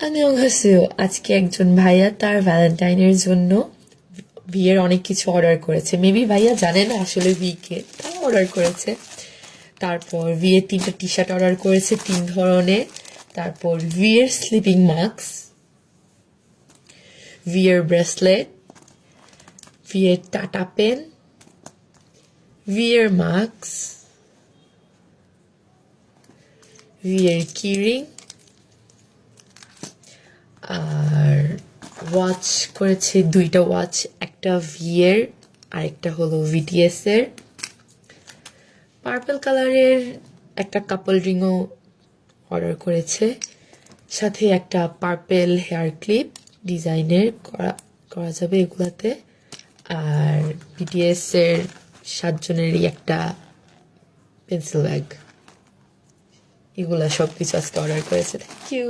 안녕하세요. আজকে একজন ভাইয়া তার ভ্যালেন্টাইনের জন্য বিয়ের অনেক কিছু অর্ডার করেছে। মেবি ভাইয়া জানে না আসলে বিকে, তাও অর্ডার করেছে। তারপর বিয়ের 3টা টি শার্ট অর্ডার করেছে 3 ধরনের। তারপর বিয়ের স্লিপিং মাস্ক, বিয়ের ব্রেসলেট, বিয়ের টাটা পেন, বিয়ের মাস্ক, বিয়ের কিরিং, আর ওয়াচ করেছে 2টা ওয়াচ, একটা ভিয়ের আর একটা হলো ভিটিএস এর। পার্পল কালারের একটা কাপল রিংও অর্ডার করেছে, সাথে একটা পার্পল হেয়ার ক্লিপ ডিজাইনের করা করা যাবে এগুলাতে। আর বিটিএস এর 7 জনেরই একটা পেন্সিল ব্যাগ। এগুলা সব কিছু আজকে অর্ডার করেছে। Thank you.